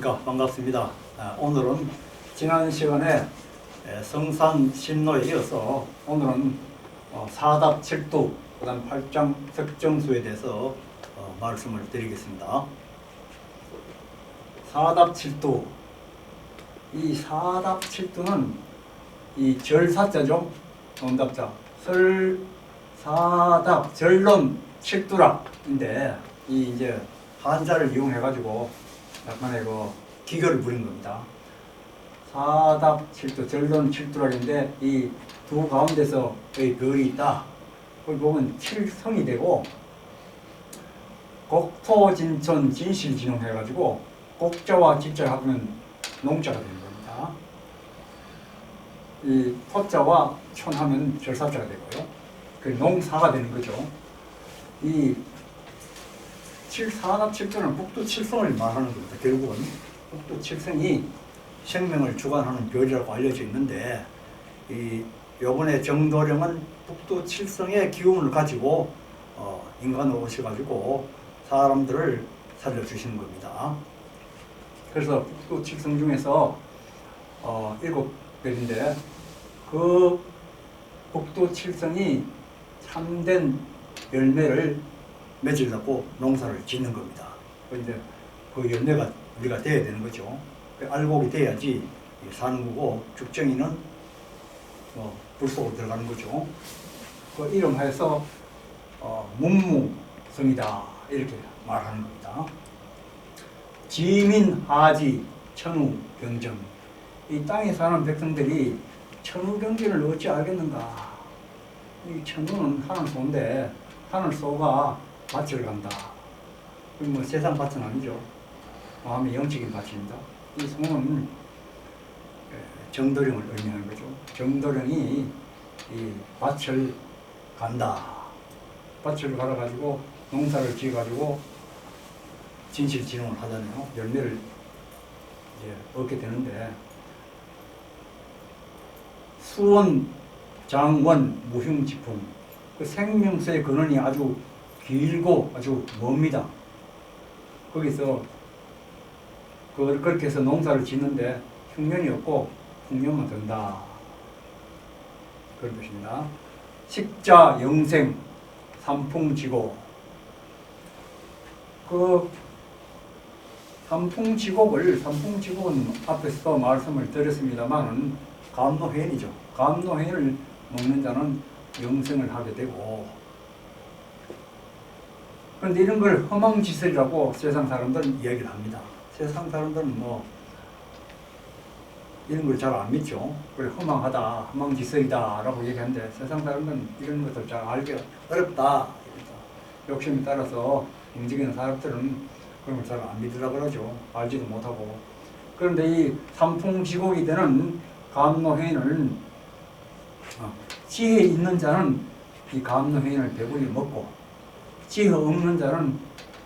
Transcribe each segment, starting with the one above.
안녕하십니까. 반갑습니다. 오늘은 지난 시간에 성산 신로에 이어서 오늘은 사답 7두 그 다음 8장 석정수에 대해서 말씀을 드리겠습니다. 사답 7두, 이 사답 7두는 이 절사자죠. 응답자 사답 절론 7두락인데 이 이제 한자를 이용해 가지고 약간의 그 기교를 부린 겁니다. 사답 7두 절론 7두락인데 이 두 가운데서 의 별이 있다. 거기 보면 7성이 되고 곡토진천 진실진흥 해가지고 곡자와 직자 합하면 농자가 되는 겁니다. 이 토자와 촌하면 절사자가 되고요. 그 농사가 되는 거죠. 이 사답 7두는 북두 7성을 말하는 겁니다. 결국은 북두 7성이 생명을 주관하는 별이라고 알려져 있는데 요번에 정도령은 북두 7성의 기운을 가지고 인간으로 오셔가지고 사람들을 살려주시는 겁니다. 그래서 북두 7성 중에서 7별인데 그 북두 7성이 참된 열매를 맺으려고 농사를 짓는 겁니다. 그런데 그 열매가 우리가 돼야 되는 거죠. 알곡이 돼야지 사는 거고 죽정이는 불속으로 들어가는 거죠. 그 이름하여서 문무성이다 이렇게 말하는 겁니다. 지민, 하지, 천우, 경정. 이 땅에 사는 백성들이 천우 경전을 어찌 알겠는가? 이 천우는 하늘 소인데 하늘 소가 밭을 간다. 뭐 세상 밭은 아니죠. 마음의 영적인 밭입니다. 이 소는 정도령을 의미하는 거죠. 정도령이 이 밭을 간다. 밭을 갈아가지고 농사를 지어가지고 진실진흥을 하잖아요. 열매를 이제 얻게 되는데 수원, 장원, 무흉지풍 그 생명수의 근원이 아주 길고 아주 멉니다. 거기서 그렇게 해서 농사를 짓는데 흉년이 없고 풍년만 든다. 그런 뜻입니다. 식자, 영생, 삼풍지곡. 그 삼풍지곡은 앞에서 말씀을 드렸습니다만은 감노회인이죠. 감노회인을 먹는 자는 영생을 하게 되고, 그런데 이런 걸 허망지설이라고 세상 사람들은 이야기를 합니다. 세상 사람들은 이런 걸 잘 안 믿죠. 그래 허망하다, 허망지설이다 라고 얘기하는데 세상 사람들은 이런 것들 잘 알기 어렵다. 욕심에 따라서 움직이는 사람들은 그런 걸 잘 안 믿으라고 그러죠. 알지도 못하고. 그런데 이 삼풍지곡이 되는 감노회인을 지혜 있는 자는 이 감노회인을 배불리 먹고 지혜 없는 자는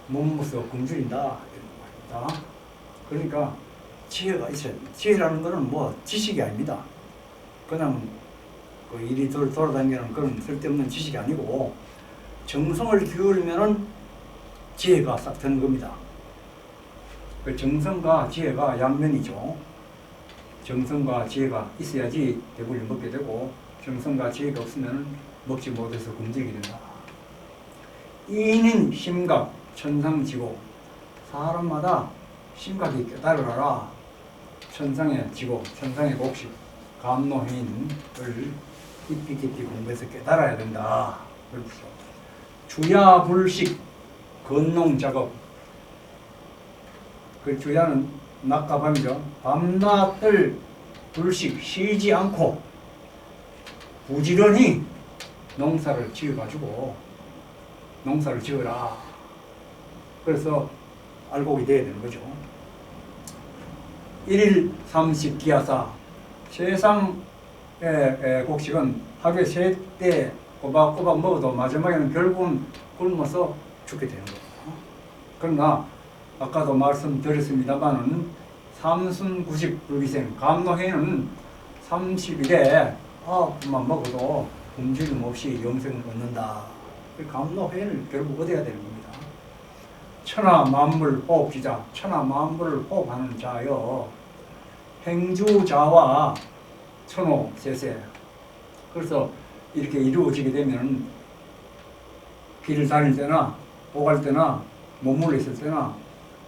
몸무서 굶주린다 이런 말입니다. 그러니까 지혜가 있어야 됩니다. 지혜라는 것은 지식이 아닙니다. 그냥 그 일이 돌아다니는 그런 쓸데없는 지식이 아니고 정성을 기울이면은 지혜가 싹 드는 겁니다. 그 정성과 지혜가 양면이죠. 정성과 지혜가 있어야지 배불리 먹게 되고 정성과 지혜가 없으면 먹지 못해서 굶주리게 된다. 이인 심각 천상지고 사람마다 심각이 깨달으라. 천상의 지고 천상의 곡식 감노회인을 깊이 공부해서 깨달아야 된다. 그렇죠. 주야불식 건농작업. 그 주야는 낮과 밤이죠. 밤낮을 불식 쉬지 않고 부지런히 농사를 지어가지고 농사를 지어라. 그래서 알곡이 돼야 되는 거죠. 1일 30 기하사. 세상의 곡식은 하루에 3때 꼬박꼬박 먹어도 마지막에는 결국은 굶어서 죽게 되는 거예요. 그러나 아까도 말씀드렸습니다만은 삼순구식 불기생 감노회는 30일에 아홉만 먹어도 굶주림 없이 영생을 얻는다. 감노회를 결국 얻어야 되는 겁니다. 천하 만물 호흡지자, 천하 만물을 호흡하는 자여 행주자와 천호세세. 그래서 이렇게 이루어지게 되면 길을 다닐 때나 오갈 때나 머물러 있을 때나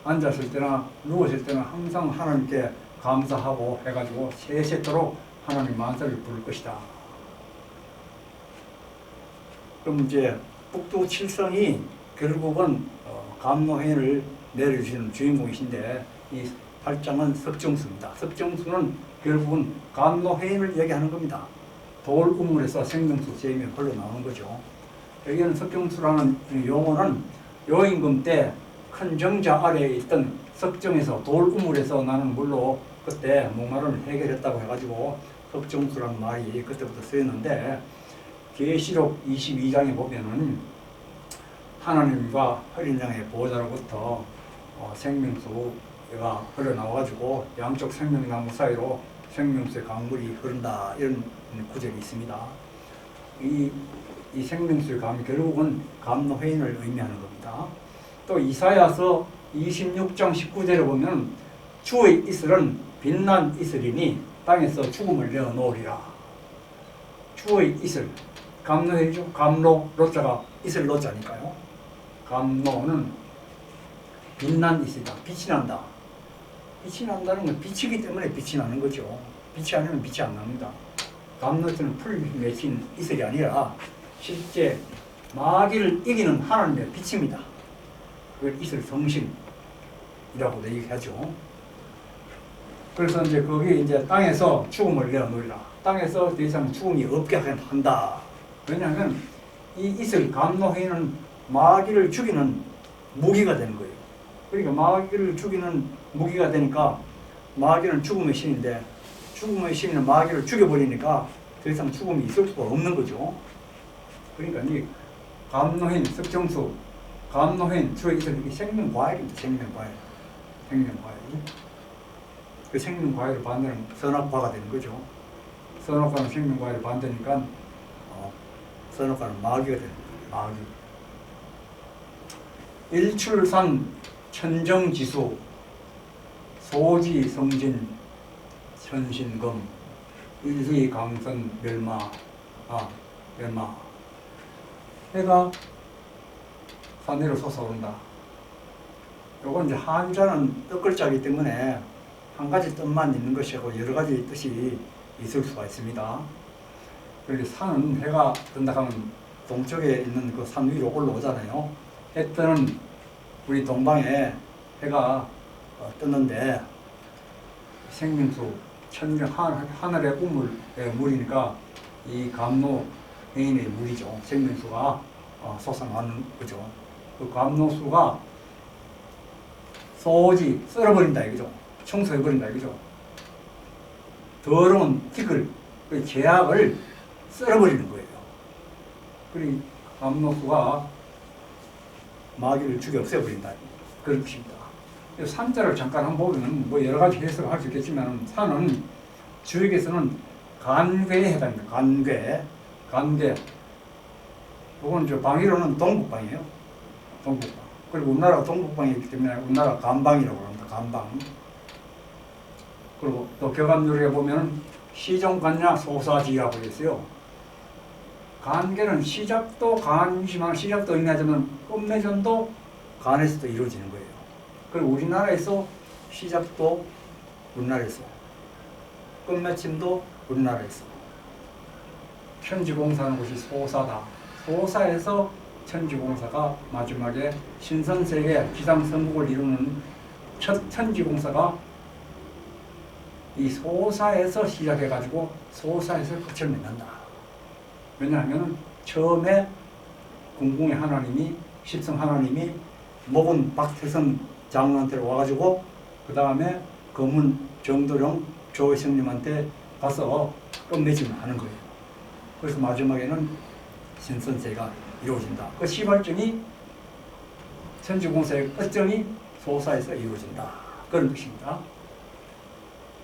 앉았을 때나 누웠을 때나 항상 하나님께 감사하고 해가지고 세세토록 하나님 만세를 부를 것이다. 그럼 이제 북두칠성이 결국은 감노회를 내려주시는 주인공이신데 이 8장은 석정수입니다. 석정수는 결국은 감노회를 얘기하는 겁니다. 돌 우물에서 생명수 잼이 흘러나오는 거죠. 여기는 석정수라는 용어는 요임금 때 큰 정자 아래에 있던 석정에서 돌 우물에서 나는 물로 그때 목마름을 해결했다고 해가지고 석정수라는 말이 그때부터 쓰였는데 계시록 22장에 보면은 하나님과 어린 양의 보호자로부터 생명수가 흘러나와가지고 양쪽 생명나무 사이로 생명수의 강물이 흐른다 이런 구절이 있습니다. 이 생명수의 강이 결국은 감노회인을 의미하는 겁니다. 또 이사야서 26장 19절에 보면 주의 이슬은 빛난 이슬이니 땅에서 죽음을 내어놓으리라. 주의 이슬, 감노회죠. 감로, 로자가 이슬 로자니까요. 감노는 빛난 이슬이다. 빛이 난다. 빛이 난다는 건 빛이기 때문에 빛이 나는 거죠. 빛이 아니면 빛이 안 납니다. 감노는 풀 맺힌 이슬이 아니라 실제 마귀를 이기는 하나님의 빛입니다. 그걸 이슬 성신이라고도 얘기하죠. 그래서 이제 거기에 이제 땅에서 죽음을 내어놓으리라. 땅에서 더 이상 죽음이 없게 한다. 왜냐하면 이 이슬 감노회는 마귀를 죽이는 무기가 되는 거예요. 그러니까 마귀를 죽이는 무기가 되니까 마귀는 죽음의 신인데 죽음의 신은 마귀를 죽여버리니까 더 이상 죽음이 있을 수가 없는 거죠. 그러니까 이 감노인, 석정수, 감노인, 주의 이슬 이게 생명과일입니다. 생명과일. 생명과일. 그 생명과일을 반대는 선악과가 되는 거죠. 선악과는 생명과일을 반대니까 선악과는 마귀가 되는 거예요. 마귀. 일출산 천정지수 소지성진 현신금 일기강선 멸마. 해가 산위로 솟아오른다. 요건 이제 한자는 뜻글자이기 때문에 한 가지 뜻만 있는 것이고 여러 가지 뜻이 있을 수가 있습니다. 그리고 산은 해가 뜬다 하면 동쪽에 있는 그 산 위로 올라오잖아요. 해 뜨는 우리 동방에 해가 뜨는데 생명수 천정 하늘의 우물의 물이니까 이 감노회인의 물이죠. 생명수가 솟아나는 거죠. 그 감노수가 소지 썰어버린다 이거죠. 청소해버린다 이거죠. 더러운 티끌, 그 죄악을 썰어버리는 거예요. 그리고 감노수가 마귀를 죽여 없애버린다. 그런 뜻입니다. 산자를 잠깐 한번 보면 뭐 여러 가지 해석을 할 수 있겠지만 산은 주역에서는 간괴에 해당합니다. 간괴. 이건 저 방위로는 동북방이에요. 동북방. 그리고 우리나라가 동북방이기 때문에 우리나라 간방이라고 합니다. 간방. 그리고 또 격암유리에 보면 시종간야 소사지라고 했어요. 간계는 시작도 간이지만 시작도 의미하자면 끝맺음도 간에서도 이루어지는 거예요. 그리고 우리나라에서 시작도 우리나라에서 끝맺음도 우리나라에서 천지공사하는 곳이 소사다. 소사에서 천지공사가 마지막에 신선세계 기상성국을 이루는 첫 천지공사가 이 소사에서 시작해가지고 소사에서 끝을 맺는다. 왜냐하면 처음에 궁궁의 하나님이 십성 하나님이 목은 박태선 장로한테 와가지고 그 다음에 검은 정도령 조회성님한테 가서 끝맺음을 하는 거예요. 그래서 마지막에는 신선세가 이루어진다. 그 시발점이 천지공사의 끝점이 소사에서 이루어진다. 그런 뜻입니다.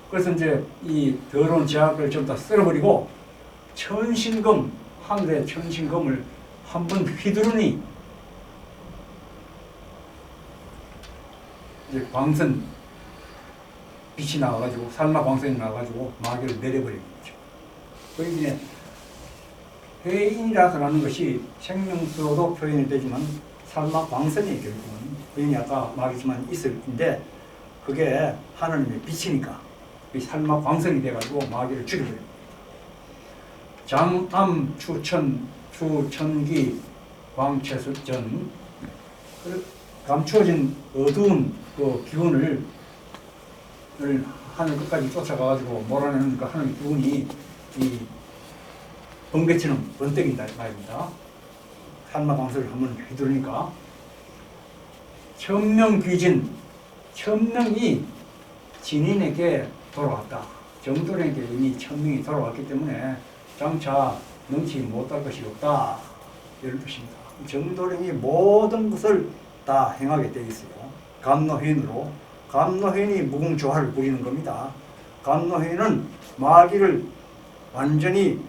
그래서 이제 이 더러운 죄악을 전부 다 쓸어버리고 천신금, 하늘의 천신금을 한번 휘두르니 이제 광선 빛이 나와가지고 산마 광선이 나와가지고 마귀를 내려버리는 거죠. 그러니 회인이라는 것이 생명수로도 표현이 되지만 산마 광선이 결국은 회인이 아까 말했지만 있을 텐데 그게 하나님의 빛이니까 이 산마 광선이 돼가지고 마귀를 죽여버립니다. 장암 추천기 광채수전 감추어진 어두운 그 기운을 하늘 끝까지 쫓아가가지고 몰아내는 그 하늘 기운이 이 번개처럼 번뜩인다 말입니다. 산마광설을 한번 휘두르니까 천명귀진, 천명이 진인에게 돌아왔다. 정돌에게 이미 천명이 돌아왔기 때문에 장차 능치 못할 것이 없다. 이런 뜻입니다. 정도령이 모든 것을 다 행하게 되어 있어요. 감노회인으로. 감노회인이 무궁조화를 부리는 겁니다. 감노회인은 마귀를 완전히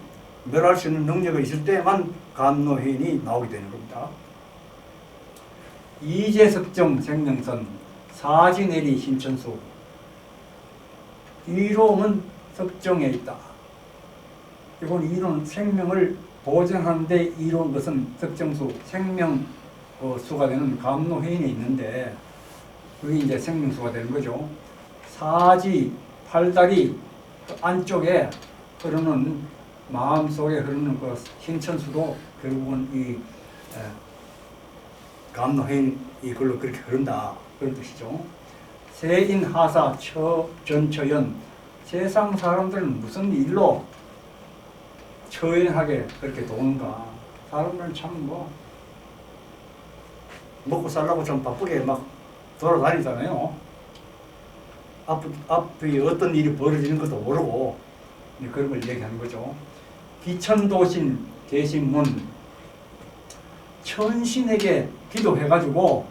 멸할 수 있는 능력이 있을 때만 감노회인이 나오게 되는 겁니다. 이재석정 생명선 사지내리 신천수 이로움은 석정에 있다. 이건 이론 생명을 보장하는데 이로운 것은 석정수 생명수가 되는 감노회인에 있는데 그게 이제 생명수가 되는 거죠. 사지 팔다리 안쪽에 흐르는 마음속에 흐르는 그 신천수도 결국은 이 감노회인 이걸로 그렇게 흐른다 그런 뜻이죠. 세인하사 처전처연 세상 사람들은 무슨 일로 처연하게 그렇게 도는가. 사람들은 참 먹고 살라고 좀 바쁘게 막 돌아다니잖아요. 앞에 어떤 일이 벌어지는 것도 모르고 그런 걸 얘기하는 거죠. 기천도신 대신문 천신에게 기도해가지고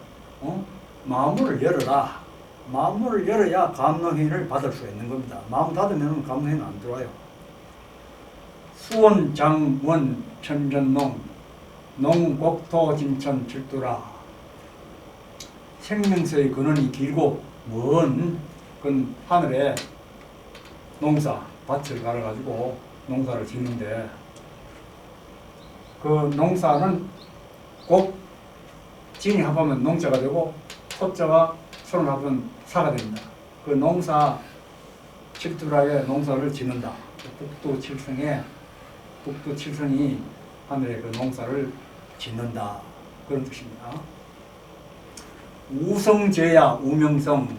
마음을 열어라. 마음을 열어야 감노회인을 받을 수 있는 겁니다. 마음 닫으면 감노회인 안 들어와요. 수원 장원 천전농 농곡토 진천 출두라. 생명수의 근원이 길고 먼 그 하늘에 농사 밭을 갈아가지고 농사를 짓는데 그 농사는 꼭 진이 합하면 농자가 되고 소자가 손을 합하면 사가 됩니다. 그 농사 칠두라에 농사를 짓는다. 북두 칠성이 하늘에 그 농사를 짓는다. 그런 뜻입니다. 우성제야 우명성.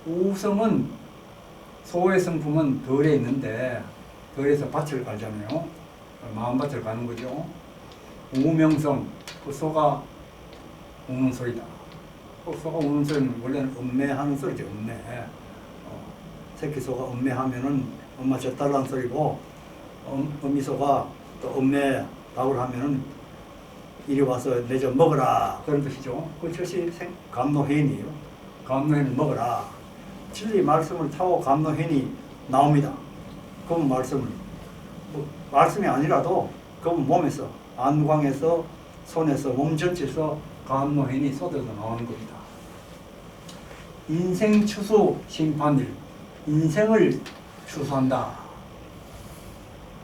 우성은 소의 성품은 덜에 있는데 덜에서 밭을 갈잖아요. 마음밭을 가는 거죠. 우명성, 그 소가 우는 소리다. 그 소가 우는 소리는 원래는 음매하는 소리죠. 음매. 새끼 소가 음매하면은 엄마 저 달라는 소리고 어미소가 또 음매 밥을 하면은 이리 와서 내 좀 먹어라 그런 뜻이죠. 그것이 감노회인이에요. 감노회인을 먹어라. 진리 말씀을 타고 감노회인이 나옵니다. 그 말씀을 말씀이 아니라도 그 몸에서 안광에서 손에서 몸 전체에서 감노회인이 쏟아져 나오는 겁니다. 인생 추수 심판일. 인생을 추수한다.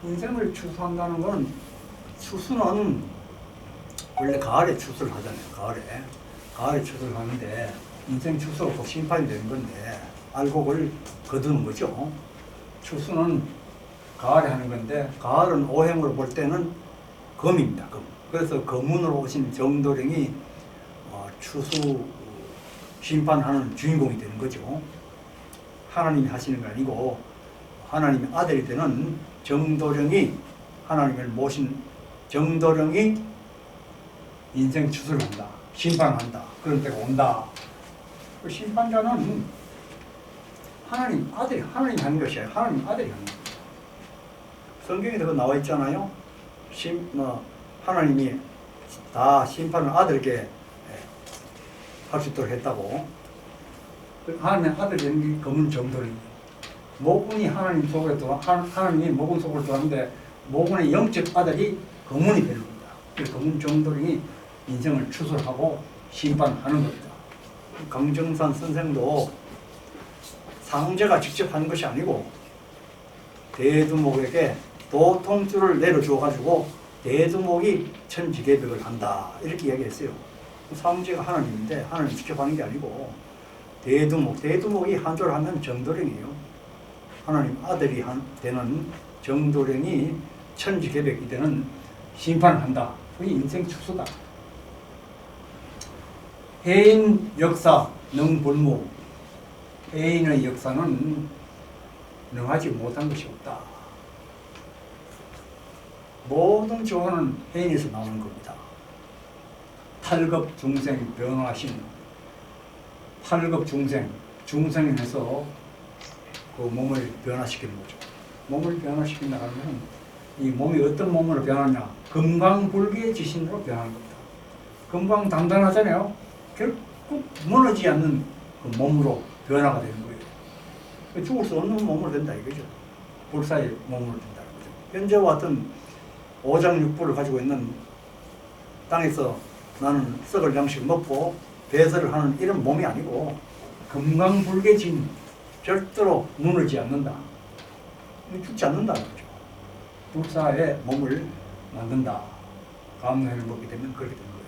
인생을 추수한다는 것은 추수는 원래 가을에 추수를 하잖아요. 가을에 추수를 하는데 인생 추수가 곧 심판이 되는 건데 알곡을 거두는 거죠. 추수는 가을에 하는 건데 가을은 오행으로 볼 때는 금입니다. 금. 그래서 금운으로 오신 정도령이 추수 심판하는 주인공이 되는 거죠. 하나님이 하시는 게 아니고 하나님의 아들이 되는 정도령이 하나님을 모신 정도령이 인생 추수를 한다. 심판한다. 그런 때가 온다. 그 심판자는 하나님이 하는 것이에요. 하나님 아들이 하는 거예요. 성경에 그거 나와 있잖아요. 하나님이 다 심판을 아들에게 할 수 있도록 했다고. 하나님의 아들이 되는 게 검은 정도령이에요. 모군이 하나님 속에 들어 하나님이 모군 속으로 들어왔는데 모군의 영적 아들이 검문이 되는 겁니다. 그 검문 정도령이 인생을 추수하고 심판하는 겁니다. 강정산 선생도 상제가 직접 하는 것이 아니고 대두목에게 도통줄을 내려줘 가지고 대두목이 천지개벽을 한다 이렇게 이야기했어요. 상제가 하나님인데 하나님 직접 하는 게 아니고 대두목이 한조를 하면 정도령이에요. 하나님 아들이 되는 정도령이 천지개벽이 되는 심판을 한다. 그게 인생 축소다. 해인 역사 능불무. 해인의 역사는 능하지 못한 것이 없다. 모든 조언은 해인에서 나오는 겁니다. 8급 중생 변화신 8급 중생에서 그 몸을 변화시키는 거죠. 몸을 변화시킨다 하면 이 몸이 어떤 몸으로 변하냐? 금강불개지신으로 변하는 겁니다. 금강 단단하잖아요. 결국 무너지지 않는 그 몸으로 변화가 되는 거예요. 죽을 수 없는 몸으로 된다 이거죠. 불사의 몸으로 된다는 거죠. 현재와 같은 오장육부를 가지고 있는 땅에서 나는 썩을 양식을 먹고 배설을 하는 이런 몸이 아니고 금강불개진 절대로 무너지지 않는다. 죽지 않는다는 거죠. 불사의 몸을 만든다. 감회를 먹게 되면 그렇게 되는 거예요.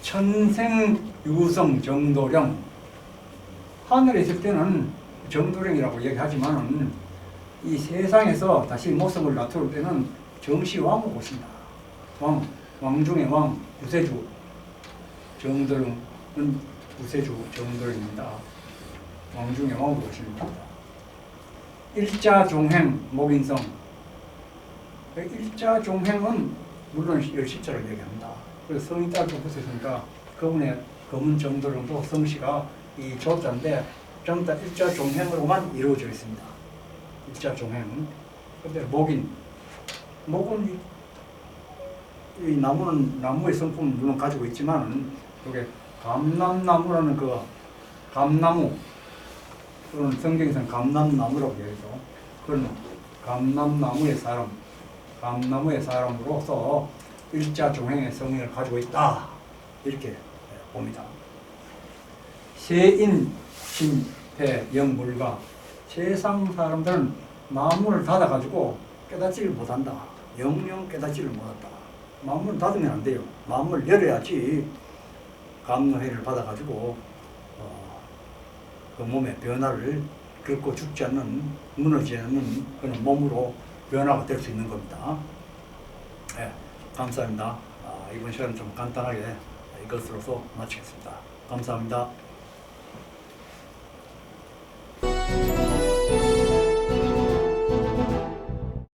천생유성 정도령. 하늘에 있을 때는 정도령이라고 얘기하지만은 이 세상에서 다시 모습을 나타낼 때는 정시왕을 보신다. 왕 중의 왕, 구세주. 정도령은 구세주 정도령입니다. 왕 중의 왕을 보십니다. 일자종행 목인성. 일자종행은 물론 열십자를 얘기합니다. 그래서 성이 따로 붙었으니까 그분의 검은 정도령도 성씨가 이 조자인데 전부 다 일자종행으로만 이루어져 있습니다. 일자종행. 근데 목은 이 나무의 성품은 물론 가지고 있지만 이게 감람나무라는 그 감나무 또는 성경에서는 감람나무라고 얘기하죠. 그런 감나무의 사람으로서 일자종행의 성향을 가지고 있다 이렇게 봅니다. 세인 심패 영물가. 세상 사람들은 마음을 닫아가지고 깨닫지를 못한다. 영영 깨닫지를 못한다. 마음을 닫으면 안 돼요. 마음을 열어야지 감노회를 받아가지고 그 몸의 변화를 겪고 죽지 않는, 무너지지 않는 그런 몸으로 변화가 될 수 있는 겁니다. 네, 감사합니다. 이번 시간은 좀 간단하게 이것으로서 마치겠습니다. 감사합니다.